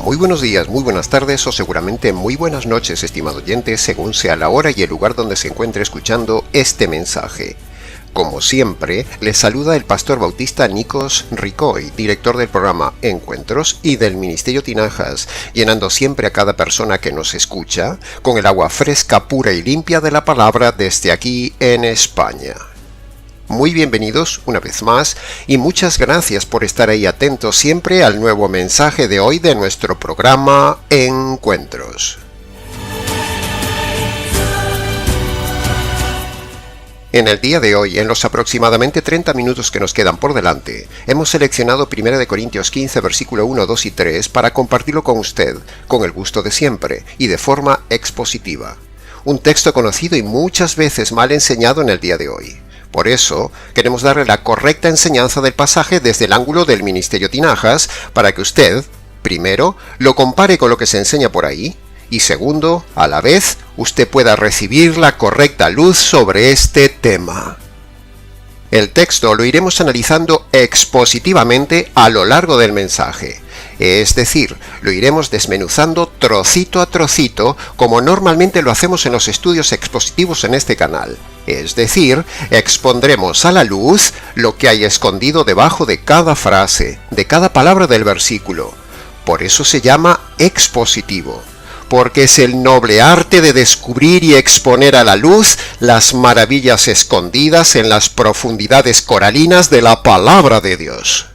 Muy buenos días, muy buenas tardes o seguramente muy buenas noches, estimado oyente, según sea la hora y el lugar donde se encuentre escuchando este mensaje. Como siempre, les saluda el pastor bautista Nikos Ricoy, director del programa Encuentros y del Ministerio Tinajas, llenando siempre a cada persona que nos escucha con el agua fresca, pura y limpia de la palabra desde aquí en España. Muy bienvenidos una vez más y muchas gracias por estar ahí atentos siempre al nuevo mensaje de hoy de nuestro programa Encuentros. En el día de hoy, en los aproximadamente 30 minutos que nos quedan por delante, hemos seleccionado 1 Corintios 15, versículo 1, 2 y 3 para compartirlo con usted, con el gusto de siempre y de forma expositiva. Un texto conocido y muchas veces mal enseñado en el día de hoy. Por eso, queremos darle la correcta enseñanza del pasaje desde el ángulo del Ministerio Tinajas para que usted, primero, lo compare con lo que se enseña por ahí, y segundo, a la vez, usted pueda recibir la correcta luz sobre este tema. El texto lo iremos analizando expositivamente a lo largo del mensaje. Es decir, lo iremos desmenuzando trocito a trocito como normalmente lo hacemos en los estudios expositivos en este canal. Es decir, expondremos a la luz lo que hay escondido debajo de cada frase, de cada palabra del versículo. Por eso se llama expositivo, porque es el noble arte de descubrir y exponer a la luz las maravillas escondidas en las profundidades coralinas de la palabra de Dios.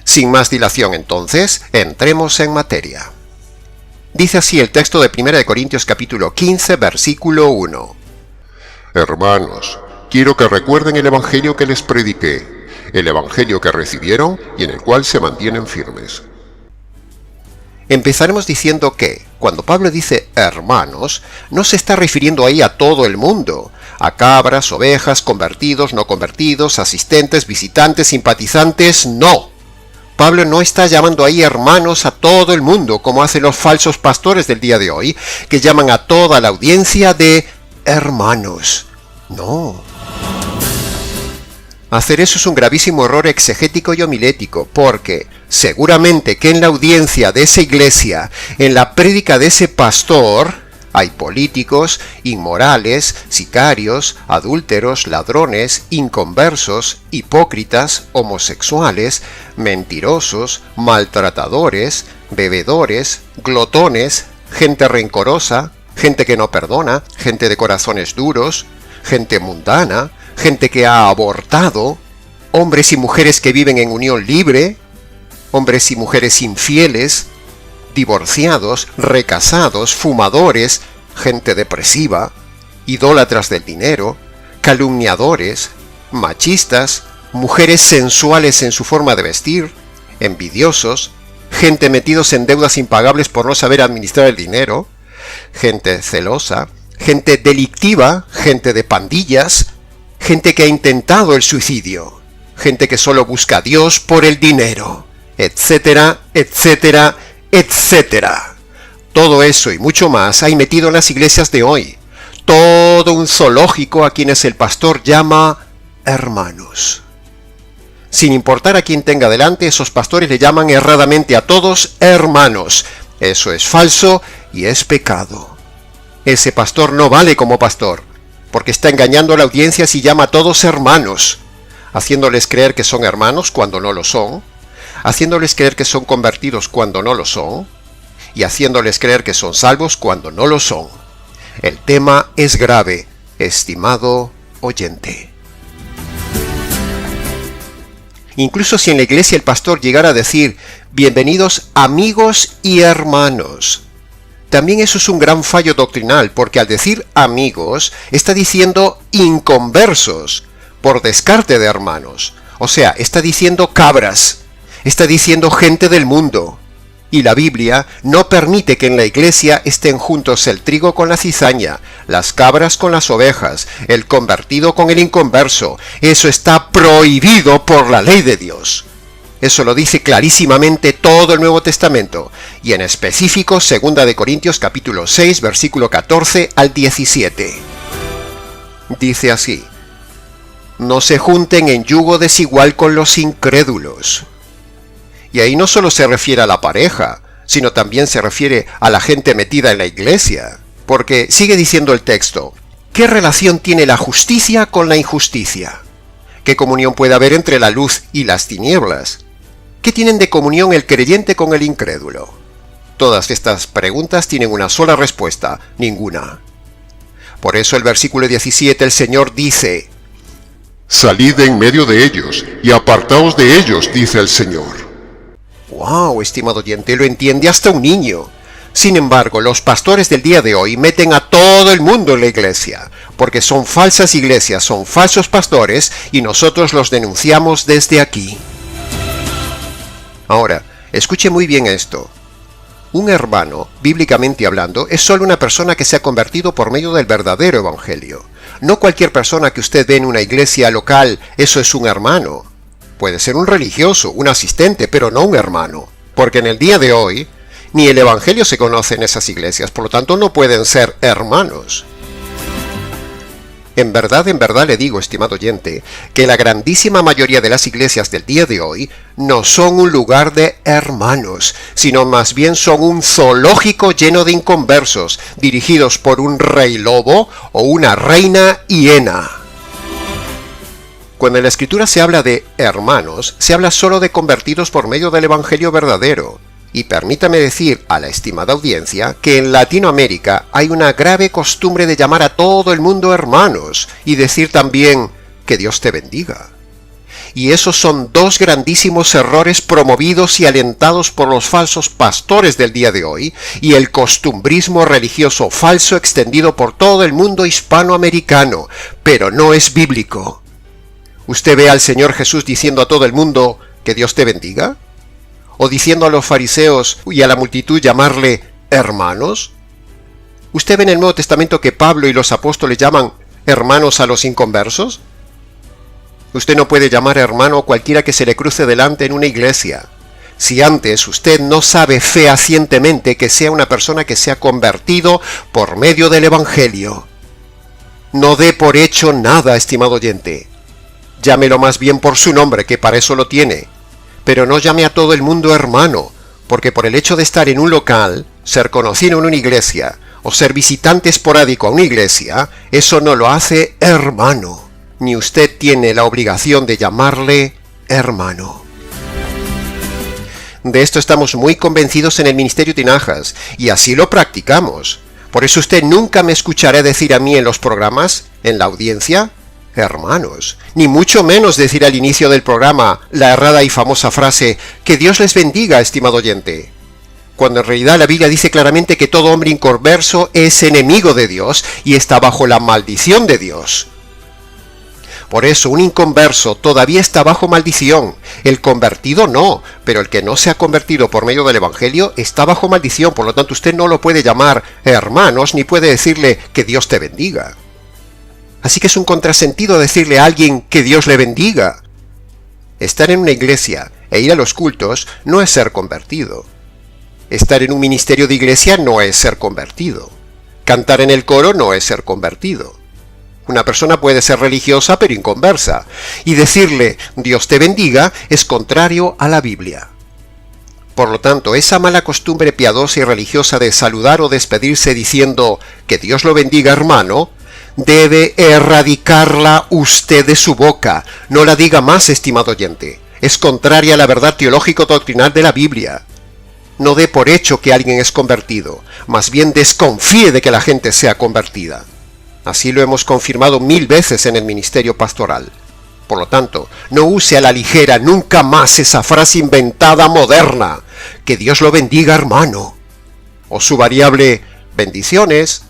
Sin más dilación entonces, entremos en materia. Dice así el texto de 1 Corintios capítulo 15, versículo 1. Hermanos, quiero que recuerden el evangelio que les prediqué, el evangelio que recibieron y en el cual se mantienen firmes. Empezaremos diciendo que, cuando Pablo dice hermanos, no se está refiriendo ahí a todo el mundo, a cabras, ovejas, convertidos, no convertidos, asistentes, visitantes, simpatizantes, no. Pablo no está llamando ahí hermanos a todo el mundo, como hacen los falsos pastores del día de hoy, que llaman a toda la audiencia de hermanos. No. Hacer eso es un gravísimo error exegético y homilético, porque seguramente que en la audiencia de esa iglesia, en la prédica de ese pastor, hay políticos, inmorales, sicarios, adúlteros, ladrones, inconversos, hipócritas, homosexuales, mentirosos, maltratadores, bebedores, glotones, gente rencorosa, gente que no perdona, gente de corazones duros, gente mundana, gente que ha abortado, hombres y mujeres que viven en unión libre, hombres y mujeres infieles, divorciados, recasados, fumadores, gente depresiva, idólatras del dinero, calumniadores, machistas, mujeres sensuales en su forma de vestir, envidiosos, gente metidos en deudas impagables por no saber administrar el dinero, gente celosa, gente delictiva, gente de pandillas, gente que ha intentado el suicidio, gente que solo busca a Dios por el dinero, etcétera, etcétera, etcétera. Todo eso y mucho más hay metido en las iglesias de hoy. Todo un zoológico a quienes el pastor llama hermanos. Sin importar a quién tenga delante, esos pastores le llaman erradamente a todos hermanos. Eso es falso y es pecado. Ese pastor no vale como pastor, porque está engañando a la audiencia si llama a todos hermanos, haciéndoles creer que son hermanos cuando no lo son, haciéndoles creer que son convertidos cuando no lo son, y haciéndoles creer que son salvos cuando no lo son. El tema es grave, estimado oyente. Incluso si en la iglesia el pastor llegara a decir, bienvenidos amigos y hermanos, también eso es un gran fallo doctrinal, porque al decir amigos, está diciendo inconversos, por descarte de hermanos. O sea, está diciendo cabras, está diciendo gente del mundo. Y la Biblia no permite que en la iglesia estén juntos el trigo con la cizaña, las cabras con las ovejas, el convertido con el inconverso. Eso está prohibido por la ley de Dios. Eso lo dice clarísimamente todo el Nuevo Testamento, y en específico 2 Corintios capítulo 6, versículo 14 al 17. Dice así: no se junten en yugo desigual con los incrédulos. Y ahí no solo se refiere a la pareja, sino también se refiere a la gente metida en la iglesia. Porque sigue diciendo el texto, ¿qué relación tiene la justicia con la injusticia? ¿Qué comunión puede haber entre la luz y las tinieblas? ¿Qué tienen de comunión el creyente con el incrédulo? Todas estas preguntas tienen una sola respuesta, ninguna. Por eso el versículo 17 el Señor dice, salid de en medio de ellos y apartaos de ellos, dice el Señor. ¡Wow, estimado oyente! Lo entiende hasta un niño. Sin embargo, los pastores del día de hoy meten a todo el mundo en la iglesia, porque son falsas iglesias, son falsos pastores, y nosotros los denunciamos desde aquí. Ahora, escuche muy bien esto. Un hermano, bíblicamente hablando, es solo una persona que se ha convertido por medio del verdadero evangelio. No cualquier persona que usted ve en una iglesia local, eso es un hermano. Puede ser un religioso, un asistente, pero no un hermano. Porque en el día de hoy, ni el evangelio se conoce en esas iglesias, por lo tanto no pueden ser hermanos. En verdad le digo, estimado oyente, que la grandísima mayoría de las iglesias del día de hoy no son un lugar de hermanos, sino más bien son un zoológico lleno de inconversos, dirigidos por un rey lobo o una reina hiena. Cuando en la Escritura se habla de hermanos, se habla solo de convertidos por medio del evangelio verdadero. Y permítame decir a la estimada audiencia que en Latinoamérica hay una grave costumbre de llamar a todo el mundo hermanos y decir también que Dios te bendiga. Y esos son dos grandísimos errores promovidos y alentados por los falsos pastores del día de hoy y el costumbrismo religioso falso extendido por todo el mundo hispanoamericano, pero no es bíblico. ¿Usted ve al Señor Jesús diciendo a todo el mundo que Dios te bendiga? ¿O diciendo a los fariseos y a la multitud llamarle hermanos? ¿Usted ve en el Nuevo Testamento que Pablo y los apóstoles llaman hermanos a los inconversos? Usted no puede llamar hermano a cualquiera que se le cruce delante en una iglesia. Si antes usted no sabe fehacientemente que sea una persona que se ha convertido por medio del Evangelio. No dé por hecho nada, estimado oyente. Llámelo más bien por su nombre, que para eso lo tiene. Pero no llame a todo el mundo hermano, porque por el hecho de estar en un local, ser conocido en una iglesia, o ser visitante esporádico a una iglesia, eso no lo hace hermano. Ni usted tiene la obligación de llamarle hermano. De esto estamos muy convencidos en el Ministerio Tinajas, y así lo practicamos. Por eso usted nunca me escuchará decir a mí en los programas, en la audiencia, hermanos, ni mucho menos decir al inicio del programa la errada y famosa frase, que Dios les bendiga, estimado oyente. Cuando en realidad la Biblia dice claramente que todo hombre inconverso es enemigo de Dios y está bajo la maldición de Dios. Por eso un inconverso todavía está bajo maldición, el convertido no, pero el que no se ha convertido por medio del Evangelio está bajo maldición, por lo tanto usted no lo puede llamar hermanos ni puede decirle que Dios te bendiga. Así que es un contrasentido decirle a alguien que Dios le bendiga. Estar en una iglesia e ir a los cultos no es ser convertido. Estar en un ministerio de iglesia no es ser convertido. Cantar en el coro no es ser convertido. Una persona puede ser religiosa pero inconversa, y decirle Dios te bendiga es contrario a la Biblia. Por lo tanto, esa mala costumbre piadosa y religiosa de saludar o despedirse diciendo que Dios lo bendiga, hermano, debe erradicarla usted de su boca. No la diga más, estimado oyente. Es contraria a la verdad teológico-doctrinal de la Biblia. No dé por hecho que alguien es convertido, más bien desconfíe de que la gente sea convertida. Así lo hemos confirmado 1000 veces en el ministerio pastoral. Por lo tanto, no use a la ligera nunca más esa frase inventada moderna, que Dios lo bendiga, hermano, o su variable bendiciones,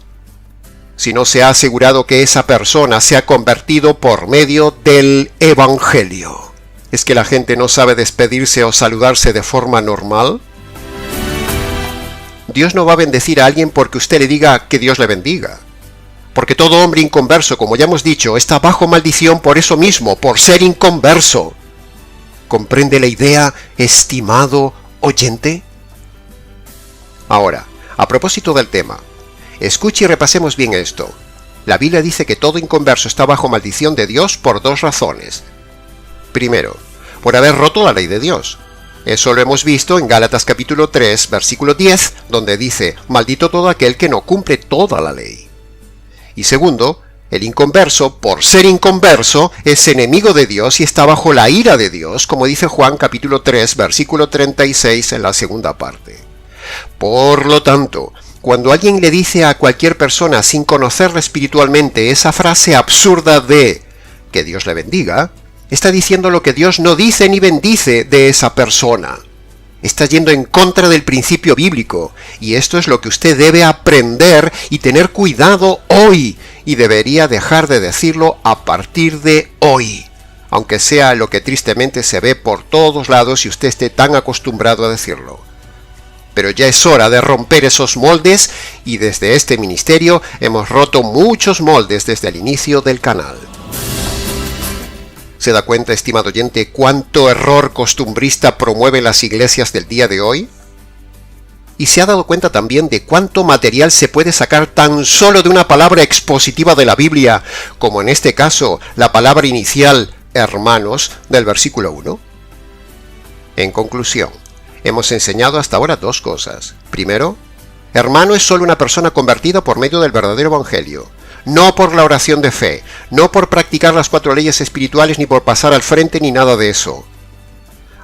si no se ha asegurado que esa persona se ha convertido por medio del Evangelio. ¿Es que la gente no sabe despedirse o saludarse de forma normal? Dios no va a bendecir a alguien porque usted le diga que Dios le bendiga. Porque todo hombre inconverso, como ya hemos dicho, está bajo maldición por eso mismo, por ser inconverso. ¿Comprende la idea, estimado oyente? Ahora, a propósito del tema, escuche y repasemos bien esto. La Biblia dice que todo inconverso está bajo maldición de Dios por 2 razones. Primero, por haber roto la ley de Dios. Eso lo hemos visto en Gálatas capítulo 3, versículo 10, donde dice, maldito todo aquel que no cumple toda la ley. Y segundo, el inconverso, por ser inconverso, es enemigo de Dios y está bajo la ira de Dios, como dice Juan capítulo 3, versículo 36 en la segunda parte. Por lo tanto, cuando alguien le dice a cualquier persona sin conocerla espiritualmente esa frase absurda de que Dios le bendiga, está diciendo lo que Dios no dice ni bendice de esa persona. Está yendo en contra del principio bíblico, y esto es lo que usted debe aprender y tener cuidado hoy, y debería dejar de decirlo a partir de hoy, aunque sea lo que tristemente se ve por todos lados y usted esté tan acostumbrado a decirlo. Pero ya es hora de romper esos moldes, y desde este ministerio hemos roto muchos moldes desde el inicio del canal. ¿Se da cuenta, estimado oyente, cuánto error costumbrista promueven las iglesias del día de hoy? ¿Y se ha dado cuenta también de cuánto material se puede sacar tan solo de una palabra expositiva de la Biblia, como en este caso la palabra inicial, hermanos, del versículo 1? En conclusión, hemos enseñado hasta ahora dos cosas. Primero, hermano es solo una persona convertida por medio del verdadero evangelio. No por la oración de fe, no por practicar las 4 leyes espirituales, ni por pasar al frente, ni nada de eso.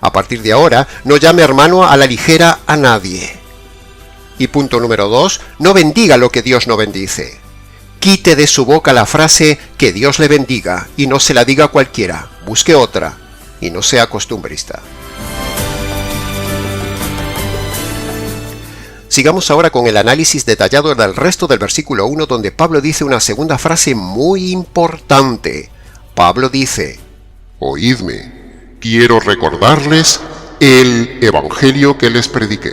A partir de ahora, no llame hermano a la ligera a nadie. Y punto número 2, no bendiga lo que Dios no bendice. Quite de su boca la frase que Dios le bendiga y no se la diga a cualquiera. Busque otra y no sea costumbrista. Sigamos ahora con el análisis detallado del resto del versículo 1, donde Pablo dice una segunda frase muy importante. Pablo dice, Oídme, quiero recordarles el evangelio que les prediqué.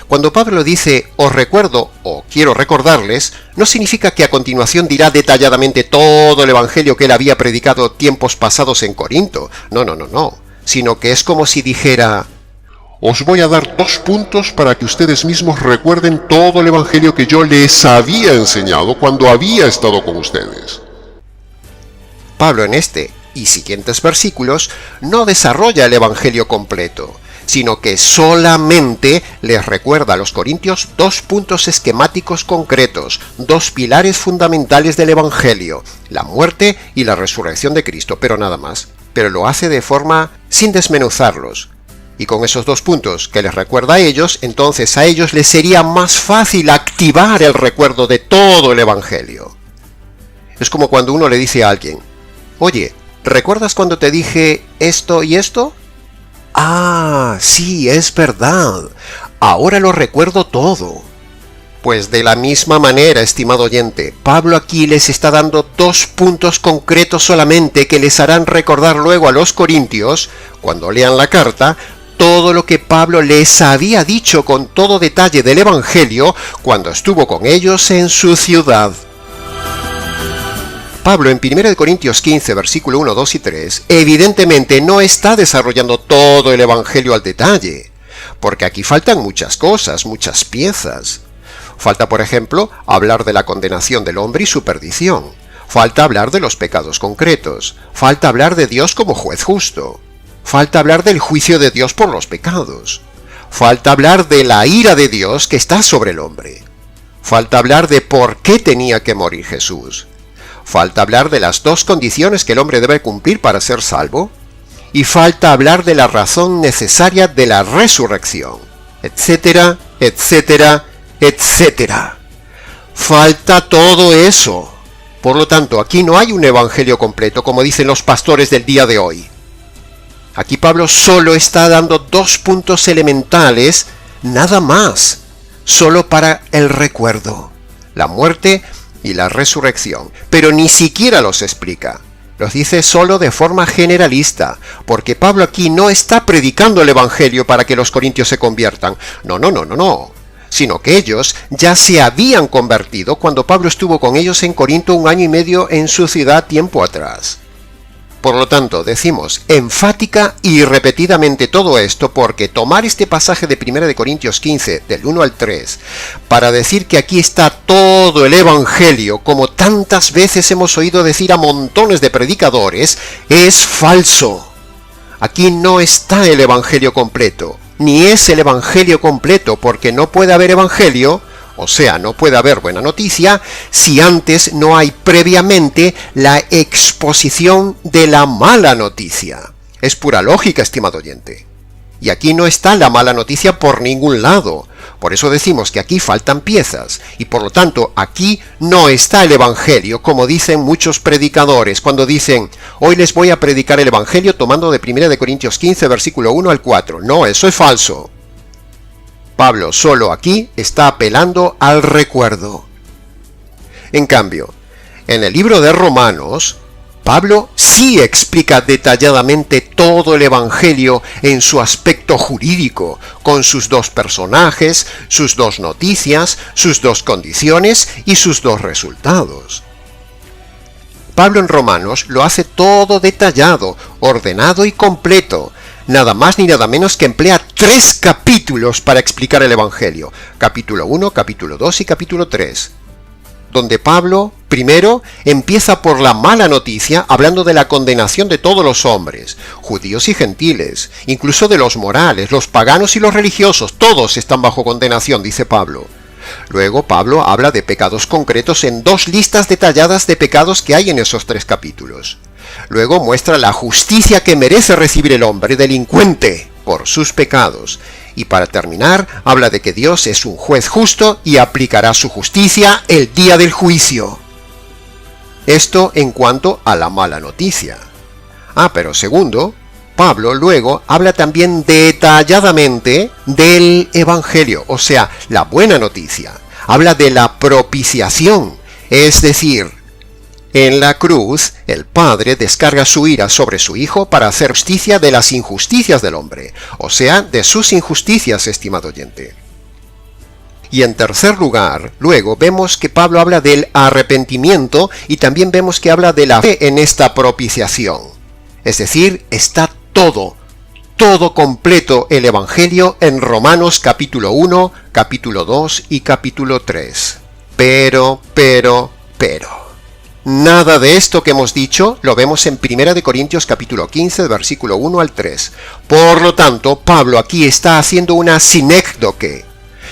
Cuando Pablo dice, os recuerdo o quiero recordarles, no significa que a continuación dirá detalladamente todo el evangelio que él había predicado tiempos pasados en Corinto. No. Sino que es como si dijera, os voy a dar 2 puntos para que ustedes mismos recuerden todo el evangelio que yo les había enseñado cuando había estado con ustedes. Pablo en este y siguientes versículos no desarrolla el evangelio completo, sino que solamente les recuerda a los corintios 2 puntos esquemáticos concretos, 2 pilares fundamentales del evangelio, la muerte y la resurrección de Cristo, pero nada más. Pero lo hace de forma sin desmenuzarlos. Y con esos 2 puntos que les recuerda a ellos, entonces a ellos les sería más fácil activar el recuerdo de todo el evangelio. Es como cuando uno le dice a alguien, oye, ¿recuerdas cuando te dije esto y esto? Ah, sí, es verdad. Ahora lo recuerdo todo. Pues de la misma manera, estimado oyente, Pablo aquí les está dando 2 puntos concretos solamente que les harán recordar luego a los corintios, cuando lean la carta, todo lo que Pablo les había dicho con todo detalle del evangelio cuando estuvo con ellos en su ciudad. Pablo en 1 Corintios 15, versículo 1, 2 y 3, evidentemente no está desarrollando todo el evangelio al detalle, porque aquí faltan muchas cosas, muchas piezas. Falta, por ejemplo, hablar de la condenación del hombre y su perdición. Falta hablar de los pecados concretos. Falta hablar de Dios como juez justo. Falta hablar del juicio de Dios por los pecados. Falta hablar de la ira de Dios que está sobre el hombre. Falta hablar de por qué tenía que morir Jesús. Falta hablar de las 2 condiciones que el hombre debe cumplir para ser salvo. Y falta hablar de la razón necesaria de la resurrección, etcétera, etcétera, etcétera. Falta todo eso. Por lo tanto, aquí no hay un evangelio completo, como dicen los pastores del día de hoy. Aquí Pablo solo está dando 2 puntos elementales, nada más, solo para el recuerdo, la muerte y la resurrección, pero ni siquiera los explica. Los dice solo de forma generalista, porque Pablo aquí no está predicando el evangelio para que los corintios se conviertan. No. Sino que ellos ya se habían convertido cuando Pablo estuvo con ellos en Corinto 1 año y medio en su ciudad tiempo atrás. Por lo tanto, decimos enfática y repetidamente todo esto porque tomar este pasaje de 1 Corintios 15, del 1 al 3, para decir que aquí está todo el evangelio, como tantas veces hemos oído decir a montones de predicadores, es falso. Aquí no está el Evangelio completo, ni es el Evangelio completo, porque no puede haber Evangelio, o sea, no puede haber buena noticia, si antes no hay previamente la exposición de la mala noticia. Es pura lógica, estimado oyente. Y aquí no está la mala noticia por ningún lado. Por eso decimos que aquí faltan piezas, y por lo tanto aquí no está el Evangelio, como dicen muchos predicadores cuando dicen, hoy les voy a predicar el Evangelio tomando de 1 Corintios 15, versículo 1 al 4. No, eso es falso. Pablo solo aquí está apelando al recuerdo. En cambio, en el libro de Romanos, Pablo sí explica detalladamente todo el Evangelio en su aspecto jurídico, con sus dos personajes, sus dos noticias, sus dos condiciones y sus dos resultados. Pablo en Romanos lo hace todo detallado, ordenado y completo, nada más ni nada menos que emplea 3 capítulos para explicar el Evangelio, capítulo 1, capítulo 2 y capítulo 3. Donde Pablo, primero, empieza por la mala noticia, hablando de la condenación de todos los hombres, judíos y gentiles, incluso de los morales, los paganos y los religiosos, todos están bajo condenación, dice Pablo. Luego Pablo habla de pecados concretos en 2 listas detalladas de pecados que hay en esos 3 capítulos. Luego muestra la justicia que merece recibir el hombre delincuente por sus pecados. Y para terminar, habla de que Dios es un juez justo y aplicará su justicia el día del juicio. Esto en cuanto a la mala noticia. Pero segundo, Pablo luego habla también detalladamente del Evangelio, o sea, la buena noticia. Habla de la propiciación, es decir, en la cruz, el Padre descarga su ira sobre su Hijo para hacer justicia de las injusticias del hombre, o sea, de sus injusticias, estimado oyente. Y en tercer lugar, luego vemos que Pablo habla del arrepentimiento y también vemos que habla de la fe en esta propiciación. Es decir, está todo completo el Evangelio en Romanos capítulo 1, capítulo 2 y capítulo 3. Pero, nada de esto que hemos dicho lo vemos en 1 Corintios capítulo 15, versículo 1 al 3. Por lo tanto, Pablo aquí está haciendo una sinécdoque.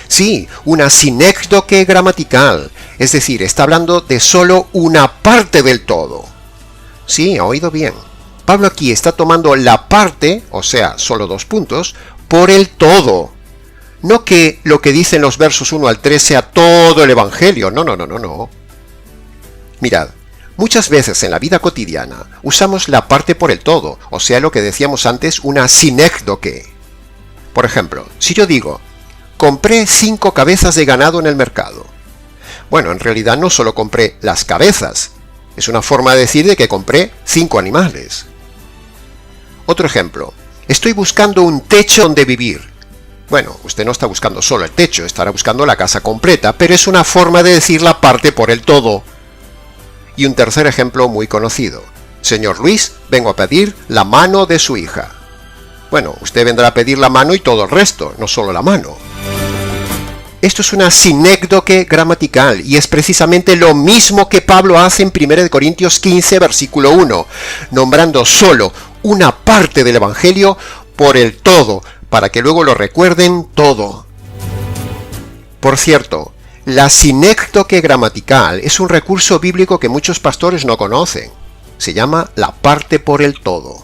Sí, una sinécdoque gramatical. Es decir, está hablando de solo una parte del todo. Sí, ha oído bien. Pablo aquí está tomando la parte, o sea, solo 2 puntos, por el todo. No que lo que dicen los versos 1 al 3 sea todo el Evangelio. No. Mirad. Muchas veces en la vida cotidiana usamos la parte por el todo, o sea lo que decíamos antes, una sinécdoque. Por ejemplo, si yo digo, compré 5 cabezas de ganado en el mercado. Bueno, en realidad no solo compré las cabezas, es una forma de decir de que compré 5 animales. Otro ejemplo, estoy buscando un techo donde vivir. Bueno, usted no está buscando solo el techo, estará buscando la casa completa, pero es una forma de decir la parte por el todo. Y un tercer ejemplo muy conocido. Señor Luis, vengo a pedir la mano de su hija. Bueno, usted vendrá a pedir la mano y todo el resto, no solo la mano. Esto es una sinécdoque gramatical y es precisamente lo mismo que Pablo hace en 1 Corintios 15, versículo 1, nombrando solo una parte del Evangelio por el todo, para que luego lo recuerden todo. Por cierto, la sinécdoque gramatical es un recurso bíblico que muchos pastores no conocen. Se llama la parte por el todo.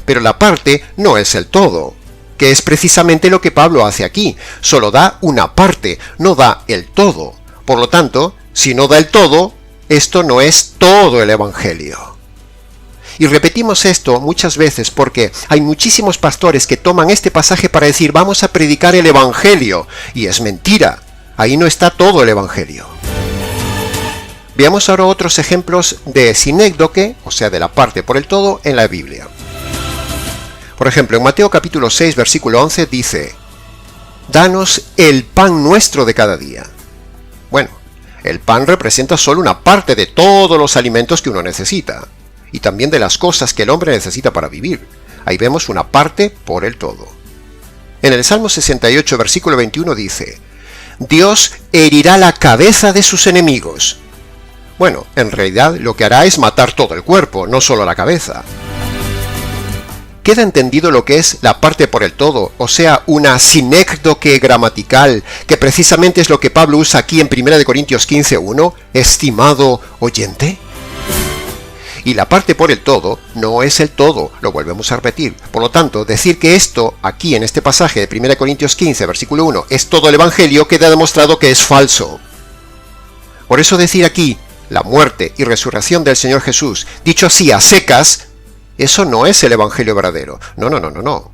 Pero la parte no es el todo, que es precisamente lo que Pablo hace aquí. Solo da una parte, no da el todo. Por lo tanto, si no da el todo, esto no es todo el Evangelio. Y repetimos esto muchas veces porque hay muchísimos pastores que toman este pasaje para decir vamos a predicar el Evangelio, y es mentira. Ahí no está todo el Evangelio. Veamos ahora otros ejemplos de sinécdoque, o sea, de la parte por el todo, en la Biblia. Por ejemplo, en Mateo capítulo 6, versículo 11 dice, «Danos el pan nuestro de cada día». Bueno, el pan representa solo una parte de todos los alimentos que uno necesita, y también de las cosas que el hombre necesita para vivir. Ahí vemos una parte por el todo. En el Salmo 68, versículo 21 dice, «Dios herirá la cabeza de sus enemigos». Bueno, en realidad lo que hará es matar todo el cuerpo, no solo la cabeza. ¿Queda entendido lo que es la parte por el todo? O sea, una sinécdoque gramatical, que precisamente es lo que Pablo usa aquí en 1 Corintios 15:1, estimado oyente. Y la parte por el todo no es el todo, lo volvemos a repetir. Por lo tanto, decir que esto, aquí en este pasaje de 1 Corintios 15, versículo 1, es todo el Evangelio, queda demostrado que es falso. Por eso decir aquí, la muerte y resurrección del Señor Jesús, dicho así a secas, eso no es el Evangelio verdadero. No.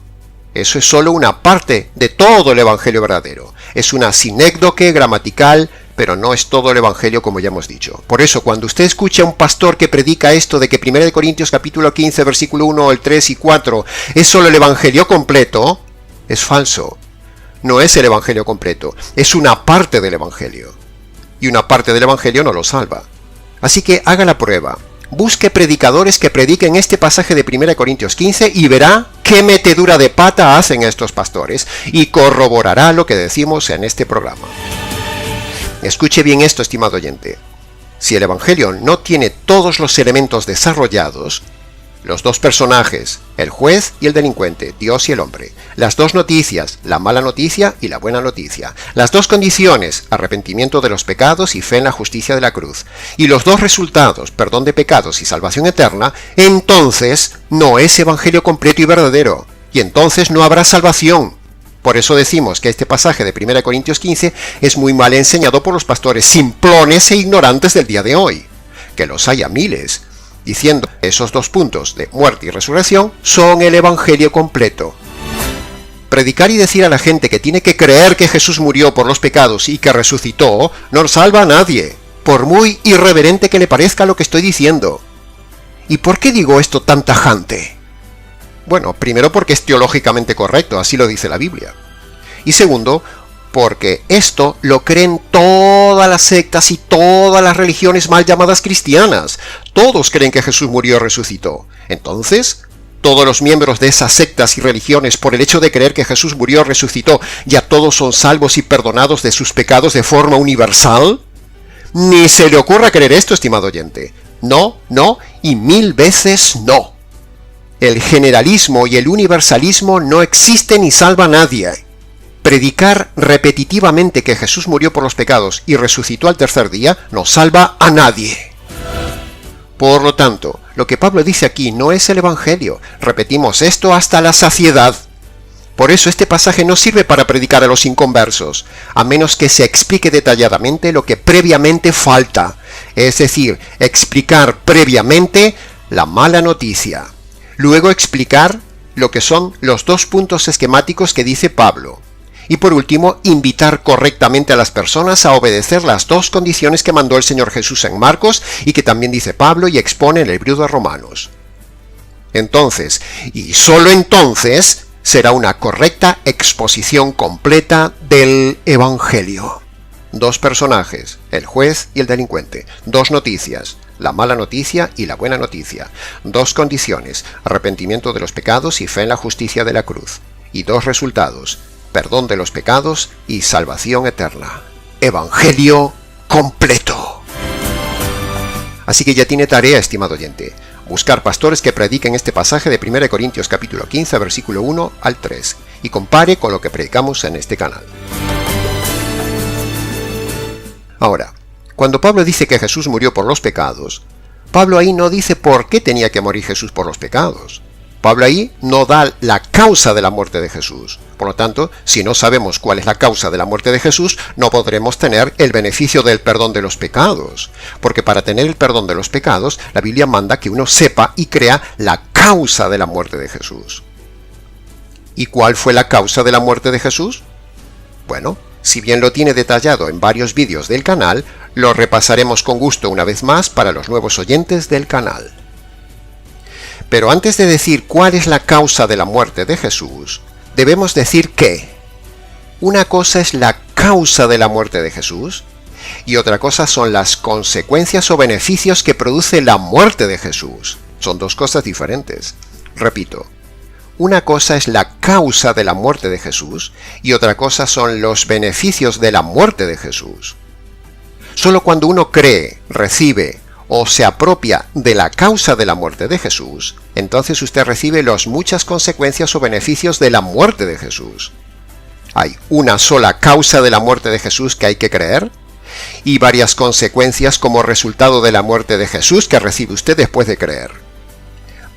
Eso es solo una parte de todo el Evangelio verdadero. Es una sinécdoque gramatical, pero no es todo el Evangelio, como ya hemos dicho. Por eso, cuando usted escucha a un pastor que predica esto de que 1 Corintios capítulo 15, versículo 1, el 3 y 4 es solo el Evangelio completo, es falso. No es el Evangelio completo, es una parte del Evangelio. Y una parte del Evangelio no lo salva. Así que haga la prueba. Busque predicadores que prediquen este pasaje de 1 Corintios 15 y verá qué metedura de pata hacen estos pastores y corroborará lo que decimos en este programa. Escuche bien esto, estimado oyente. Si el Evangelio no tiene todos los elementos desarrollados, los dos personajes, el juez y el delincuente, Dios y el hombre, las dos noticias, la mala noticia y la buena noticia, las dos condiciones, arrepentimiento de los pecados y fe en la justicia de la cruz, y los dos resultados, perdón de pecados y salvación eterna, entonces no es evangelio completo y verdadero, y entonces no habrá salvación. Por eso decimos que este pasaje de 1 Corintios 15 es muy mal enseñado por los pastores simplones e ignorantes del día de hoy, que los hay a miles, diciendo que esos dos puntos de muerte y resurrección son el evangelio completo. Predicar y decir a la gente que tiene que creer que Jesús murió por los pecados y que resucitó no salva a nadie, por muy irreverente que le parezca lo que estoy diciendo. ¿Y por qué digo esto tan tajante? Bueno, primero porque es teológicamente correcto, así lo dice la Biblia. Y segundo, porque esto lo creen todas las sectas y todas las religiones mal llamadas cristianas. Todos creen que Jesús murió y resucitó. Entonces, todos los miembros de esas sectas y religiones, por el hecho de creer que Jesús murió y resucitó, ¿ya todos son salvos y perdonados de sus pecados de forma universal? Ni se le ocurra creer esto, estimado oyente. No, y 1000 veces no. El generalismo y el universalismo no existen ni salva a nadie. Predicar repetitivamente que Jesús murió por los pecados y resucitó al tercer día no salva a nadie. Por lo tanto, lo que Pablo dice aquí no es el Evangelio. Repetimos esto hasta la saciedad. Por eso este pasaje no sirve para predicar a los inconversos, a menos que se explique detalladamente lo que previamente falta, es decir, explicar previamente la mala noticia. Luego explicar lo que son los dos puntos esquemáticos que dice Pablo. Y por último, invitar correctamente a las personas a obedecer las dos condiciones que mandó el Señor Jesús en Marcos y que también dice Pablo y expone en el libro de Romanos. Entonces, y solo entonces, será una correcta exposición completa del Evangelio. Dos personajes, el juez y el delincuente. Dos noticias, la mala noticia y la buena noticia. Dos condiciones, arrepentimiento de los pecados y fe en la justicia de la cruz. Y dos resultados, perdón de los pecados y salvación eterna. Evangelio completo. Así que ya tiene tarea, estimado oyente, buscar pastores que prediquen este pasaje de 1 Corintios capítulo 15, versículo 1 al 3, y compare con lo que predicamos en este canal. Ahora, cuando Pablo dice que Jesús murió por los pecados, Pablo ahí no dice por qué tenía que morir Jesús por los pecados. Pablo ahí no da la causa de la muerte de Jesús. Por lo tanto, si no sabemos cuál es la causa de la muerte de Jesús, no podremos tener el beneficio del perdón de los pecados. Porque para tener el perdón de los pecados, la Biblia manda que uno sepa y crea la causa de la muerte de Jesús. ¿Y cuál fue la causa de la muerte de Jesús? Bueno, si bien lo tiene detallado en varios vídeos del canal, lo repasaremos con gusto una vez más para los nuevos oyentes del canal. Pero antes de decir cuál es la causa de la muerte de Jesús, debemos decir que una cosa es la causa de la muerte de Jesús y otra cosa son las consecuencias o beneficios que produce la muerte de Jesús. Son dos cosas diferentes. Repito, una cosa es la causa de la muerte de Jesús y otra cosa son los beneficios de la muerte de Jesús. Solo cuando uno cree, recibe o se apropia de la causa de la muerte de Jesús, entonces usted recibe las muchas consecuencias o beneficios de la muerte de Jesús. Hay una sola causa de la muerte de Jesús que hay que creer, y varias consecuencias como resultado de la muerte de Jesús que recibe usted después de creer.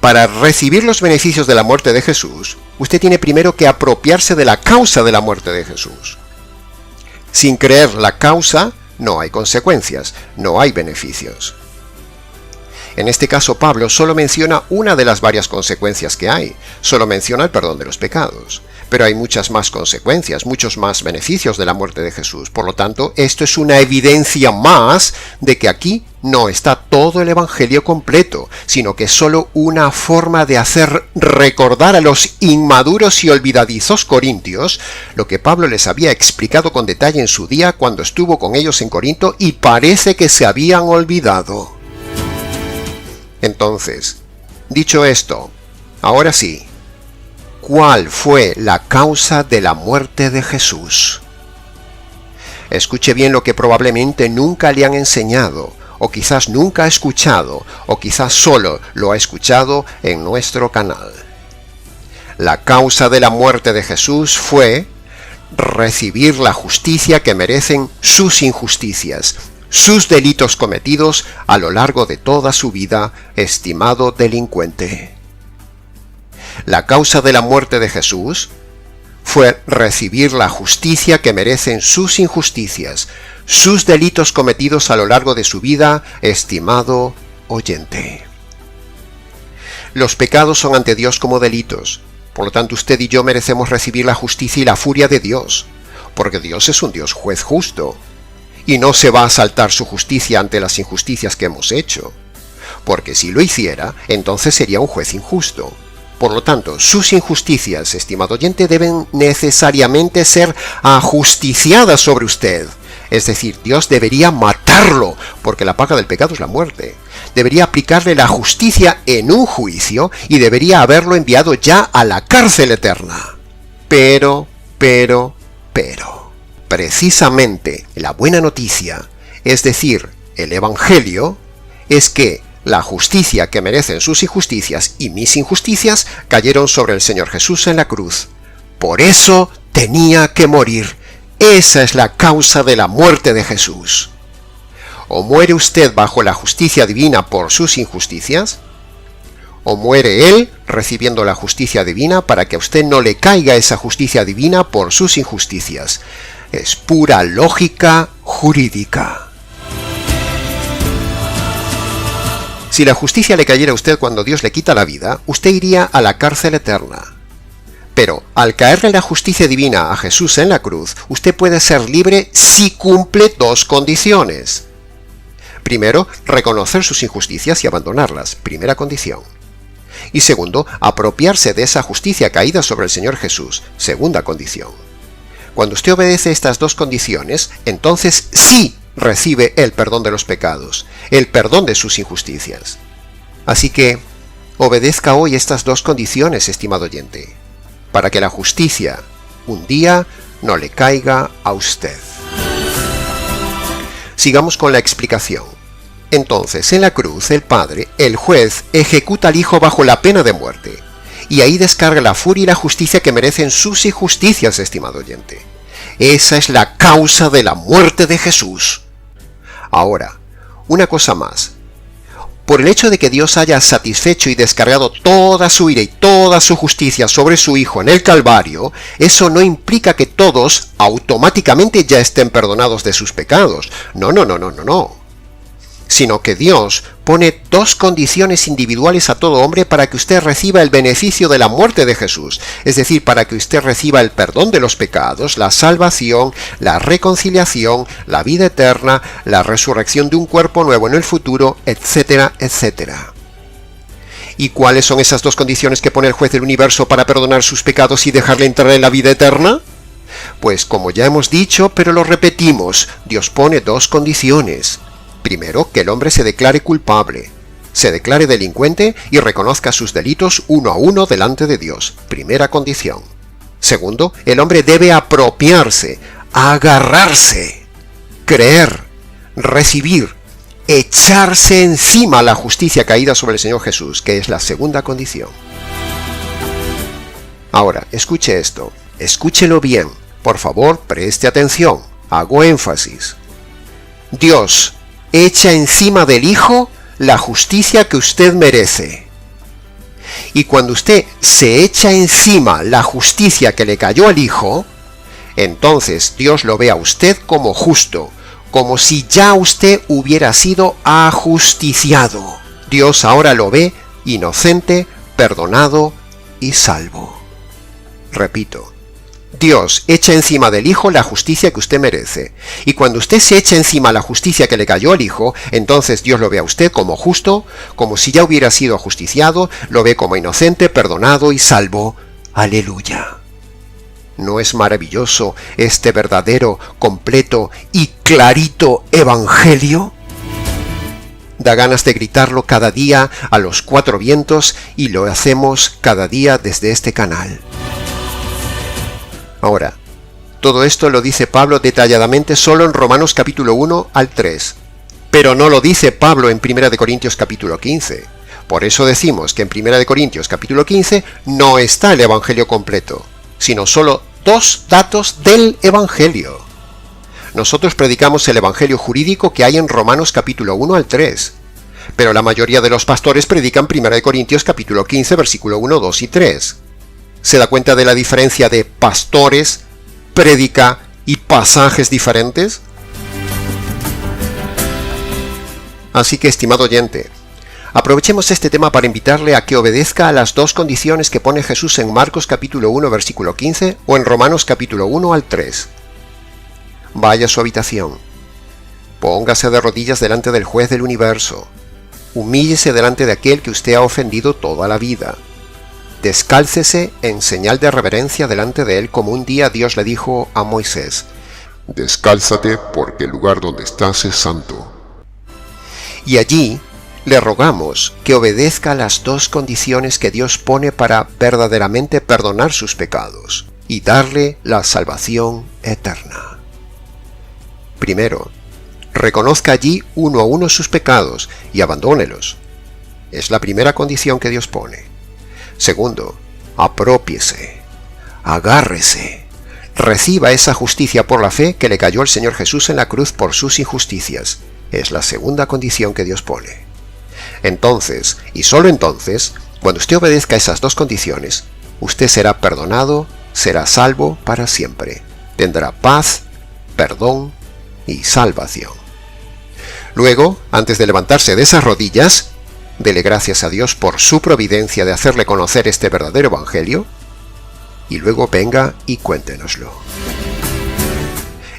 Para recibir los beneficios de la muerte de Jesús, usted tiene primero que apropiarse de la causa de la muerte de Jesús. Sin creer la causa, no hay consecuencias, no hay beneficios. En este caso, Pablo solo menciona una de las varias consecuencias que hay, solo menciona el perdón de los pecados. Pero hay muchas más consecuencias, muchos más beneficios de la muerte de Jesús. Por lo tanto, esto es una evidencia más de que aquí no está todo el Evangelio completo, sino que es solo una forma de hacer recordar a los inmaduros y olvidadizos corintios lo que Pablo les había explicado con detalle en su día cuando estuvo con ellos en Corinto y parece que se habían olvidado. Entonces, dicho esto, ahora sí, ¿cuál fue la causa de la muerte de Jesús? Escuche bien lo que probablemente nunca le han enseñado, o quizás nunca ha escuchado, o quizás solo lo ha escuchado en nuestro canal. La causa de la muerte de Jesús fue recibir la justicia que merecen sus injusticias, sus delitos cometidos a lo largo de toda su vida, estimado delincuente. La causa de la muerte de Jesús fue recibir la justicia que merecen sus injusticias, sus delitos cometidos a lo largo de su vida, estimado oyente. Los pecados son ante Dios como delitos, por lo tanto usted y yo merecemos recibir la justicia y la furia de Dios, porque Dios es un Dios juez justo, y no se va a saltar su justicia ante las injusticias que hemos hecho, porque si lo hiciera, entonces sería un juez injusto. Por lo tanto, sus injusticias, estimado oyente, deben necesariamente ser ajusticiadas sobre usted. Es decir, Dios debería matarlo, porque la paga del pecado es la muerte. Debería aplicarle la justicia en un juicio y debería haberlo enviado ya a la cárcel eterna. Pero, precisamente la buena noticia, es decir, el Evangelio, es que la justicia que merecen sus injusticias y mis injusticias cayeron sobre el Señor Jesús en la cruz. Por eso tenía que morir. Esa es la causa de la muerte de Jesús. O muere usted bajo la justicia divina por sus injusticias, o muere Él recibiendo la justicia divina para que a usted no le caiga esa justicia divina por sus injusticias. Es pura lógica jurídica. Si la justicia le cayera a usted cuando Dios le quita la vida, usted iría a la cárcel eterna. Pero al caerle la justicia divina a Jesús en la cruz, usted puede ser libre si cumple dos condiciones. Primero, reconocer sus injusticias y abandonarlas, primera condición. Y segundo, apropiarse de esa justicia caída sobre el Señor Jesús, segunda condición. Cuando usted obedece estas dos condiciones, entonces sí recibe el perdón de los pecados, el perdón de sus injusticias. Así que, obedezca hoy estas dos condiciones, estimado oyente, para que la justicia un día no le caiga a usted. Sigamos con la explicación. Entonces, en la cruz, el Padre, el juez, ejecuta al Hijo bajo la pena de muerte, y ahí descarga la furia y la justicia que merecen sus injusticias, estimado oyente. Esa es la causa de la muerte de Jesús. Ahora, una cosa más. Por el hecho de que Dios haya satisfecho y descargado toda su ira y toda su justicia sobre su Hijo en el Calvario, eso no implica que todos automáticamente ya estén perdonados de sus pecados. No. Sino que Dios pone dos condiciones individuales a todo hombre para que usted reciba el beneficio de la muerte de Jesús, es decir, para que usted reciba el perdón de los pecados, la salvación, la reconciliación, la vida eterna, la resurrección de un cuerpo nuevo en el futuro, etcétera, etcétera. ¿Y cuáles son esas dos condiciones que pone el juez del universo para perdonar sus pecados y dejarle entrar en la vida eterna? Pues como ya hemos dicho, pero lo repetimos, Dios pone dos condiciones. Primero, que el hombre se declare culpable, se declare delincuente y reconozca sus delitos uno a uno delante de Dios. Primera condición. Segundo, el hombre debe apropiarse, agarrarse, creer, recibir, echarse encima la justicia caída sobre el Señor Jesús, que es la segunda condición. Ahora, escuche esto, escúchelo bien, por favor, preste atención, hago énfasis. Dios echa encima del Hijo la justicia que usted merece. Y cuando usted se echa encima la justicia que le cayó al Hijo, entonces Dios lo ve a usted como justo, como si ya usted hubiera sido ajusticiado. Dios ahora lo ve inocente, perdonado y salvo. Repito, Dios echa encima del Hijo la justicia que usted merece. Y cuando usted se echa encima la justicia que le cayó al Hijo, entonces Dios lo ve a usted como justo, como si ya hubiera sido ajusticiado, lo ve como inocente, perdonado y salvo. ¡Aleluya! ¿No es maravilloso este verdadero, completo y clarito evangelio? Da ganas de gritarlo cada día a los cuatro vientos y lo hacemos cada día desde este canal. Ahora, todo esto lo dice Pablo detalladamente solo en Romanos capítulo 1 al 3, pero no lo dice Pablo en 1 Corintios capítulo 15. Por eso decimos que en 1 Corintios capítulo 15 no está el evangelio completo, sino solo dos datos del evangelio. Nosotros predicamos el evangelio jurídico que hay en Romanos capítulo 1 al 3, pero la mayoría de los pastores predican 1 Corintios capítulo 15 versículo 1, 2 y 3. ¿Se da cuenta de la diferencia de pastores, prédica y pasajes diferentes? Así que, estimado oyente, aprovechemos este tema para invitarle a que obedezca a las dos condiciones que pone Jesús en Marcos capítulo 1 versículo 15 o en Romanos capítulo 1 al 3. Vaya a su habitación, póngase de rodillas delante del juez del universo, humíllese delante de aquel que usted ha ofendido toda la vida. Descálcese en señal de reverencia delante de él como un día Dios le dijo a Moisés: descálzate porque el lugar donde estás es santo. Y allí le rogamos que obedezca a las dos condiciones que Dios pone para verdaderamente perdonar sus pecados y darle la salvación eterna. Primero, reconozca allí uno a uno sus pecados y abandónelos. Es la primera condición que Dios pone. Segundo, apropiese, agárrese, reciba esa justicia por la fe que le cayó al Señor Jesús en la cruz por sus injusticias. Es la segunda condición que Dios pone. Entonces, y solo entonces, cuando usted obedezca a esas dos condiciones, usted será perdonado, será salvo para siempre. Tendrá paz, perdón y salvación. Luego, antes de levantarse de esas rodillas, dele gracias a Dios por su providencia de hacerle conocer este verdadero evangelio, y luego venga y cuéntenoslo.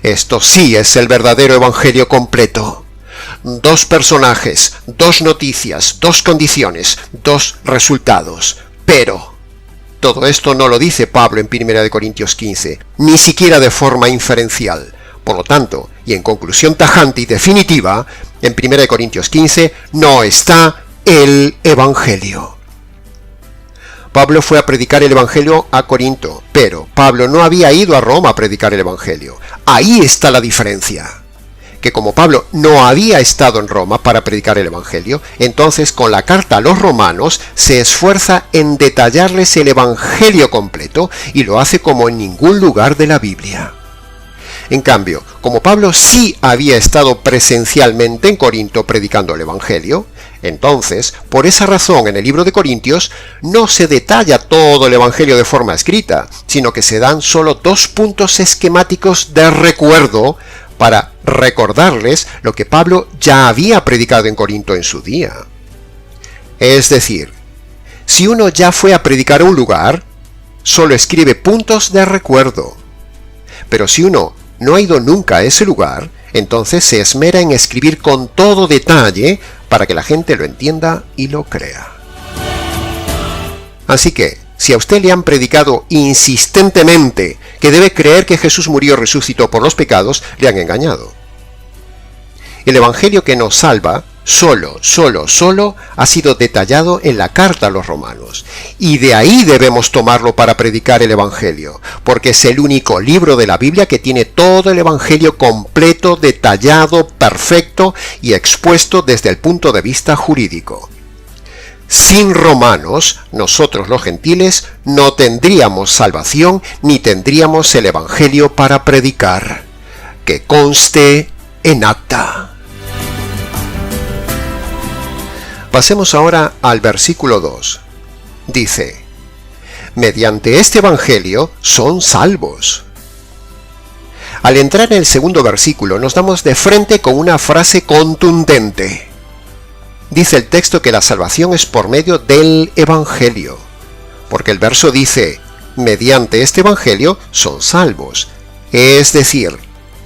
Esto sí es el verdadero evangelio completo. Dos personajes, dos noticias, dos condiciones, dos resultados. Pero todo esto no lo dice Pablo en 1 Corintios 15, ni siquiera de forma inferencial. Por lo tanto, y en conclusión tajante y definitiva, en 1 Corintios 15 no está el evangelio. Pablo fue a predicar el evangelio a Corinto, pero Pablo no había ido a Roma a predicar el evangelio. Ahí está la diferencia. Que como Pablo no había estado en Roma para predicar el evangelio, entonces con la carta a los romanos se esfuerza en detallarles el evangelio completo y lo hace como en ningún lugar de la Biblia. En cambio, como Pablo sí había estado presencialmente en Corinto predicando el evangelio, entonces, por esa razón en el libro de Corintios no se detalla todo el evangelio de forma escrita, sino que se dan solo dos puntos esquemáticos de recuerdo para recordarles lo que Pablo ya había predicado en Corinto en su día. Es decir, si uno ya fue a predicar a un lugar, solo escribe puntos de recuerdo. Pero si uno no ha ido nunca a ese lugar, entonces se esmera en escribir con todo detalle para que la gente lo entienda y lo crea. Así que, si a usted le han predicado insistentemente que debe creer que Jesús murió y resucitó por los pecados, le han engañado. El evangelio que nos salva solo ha sido detallado en la carta a los romanos. Y de ahí debemos tomarlo para predicar el Evangelio, porque es el único libro de la Biblia que tiene todo el Evangelio completo, detallado, perfecto y expuesto desde el punto de vista jurídico. Sin romanos, nosotros los gentiles no tendríamos salvación ni tendríamos el Evangelio para predicar. Que conste en acta. Pasemos ahora al versículo 2. Dice: mediante este Evangelio son salvos. Al entrar en el segundo versículo nos damos de frente con una frase contundente. Dice el texto que la salvación es por medio del Evangelio, porque el verso dice: mediante este Evangelio son salvos. Es decir,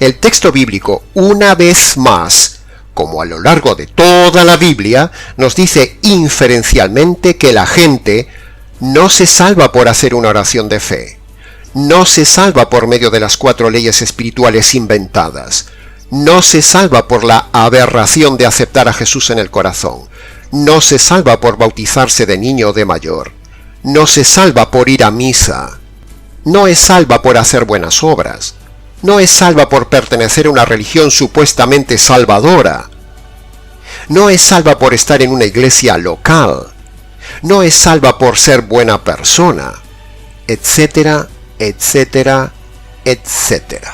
el texto bíblico, una vez más, como a lo largo de toda la Biblia, nos dice inferencialmente que la gente no se salva por hacer una oración de fe, no se salva por medio de las 4 leyes espirituales inventadas, no se salva por la aberración de aceptar a Jesús en el corazón, no se salva por bautizarse de niño o de mayor, no se salva por ir a misa, no es salva por hacer buenas obras, no es salva por pertenecer a una religión supuestamente salvadora, no es salva por estar en una iglesia local, no es salva por ser buena persona, etcétera, etcétera, etcétera.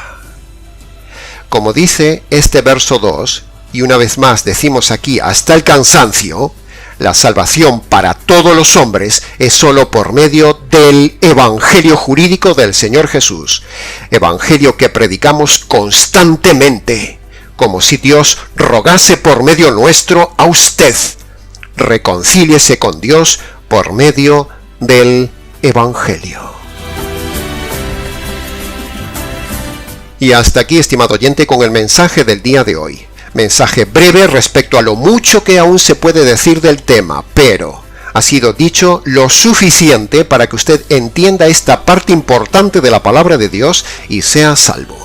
Como dice este verso 2, y una vez más decimos aquí hasta el cansancio, la salvación para todos los hombres es solo por medio del Evangelio jurídico del Señor Jesús, Evangelio que predicamos constantemente, como si Dios rogase por medio nuestro a usted: reconcíliese con Dios por medio del Evangelio. Y hasta aquí, estimado oyente, con el mensaje del día de hoy. Mensaje breve respecto a lo mucho que aún se puede decir del tema, pero ha sido dicho lo suficiente para que usted entienda esta parte importante de la palabra de Dios y sea salvo.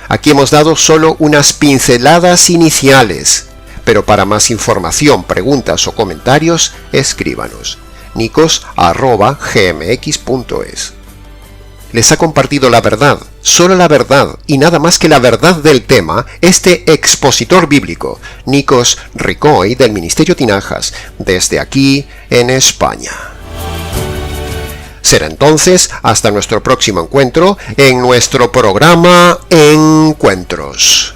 Aquí hemos dado solo unas pinceladas iniciales, pero para más información, preguntas o comentarios, escríbanos. nicos@gmx.es. Les ha compartido la verdad, solo la verdad y nada más que la verdad del tema, este expositor bíblico, Nicos Ricoy, del Ministerio Tinajas, desde aquí en España. Será entonces hasta nuestro próximo encuentro en nuestro programa Encuentros.